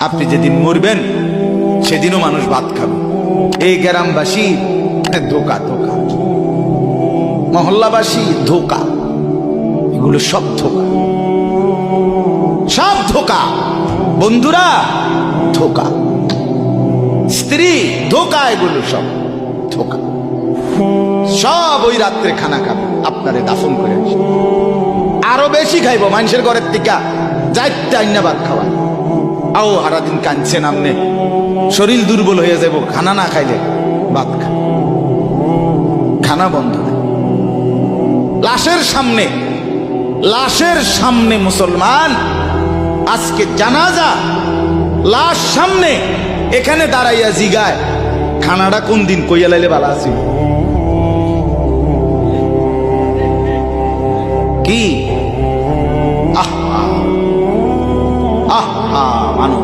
আপনি যেদিন মরবেন সেদিনও মানুষ ভাত খাবে। এই গ্রামবাসী ধোকা ধোকা, মহল্লাবাসী ধোকা, এগুলো সব ধোকা, সব ধোকা। বন্ধুরা ধোকা, স্ত্রী ধোকা, এগুলো সব ধোকা। সব ওই রাত্রে খানা খাবে, আপনারে দাফন করে আরো বেশি খাইব মানুষের ঘরের থেকে যাইতে আইনা ভাত খাওয়া। আও সারাদিন কাঁদছেন আমনে, শরীর দুর্বল হয়ে যাব খানা না খাইলে। ভাত খা, খানা বন্ধ। লাশের সামনে, লাশের সামনে মুসলমান আজকে জানাজা, লাশ সামনে, এখানে দাঁড়াইয়া জিগায় খানাটা কোন দিন কইয়া লাইলে ভালো আছে। কি আহা আহা মানুষ।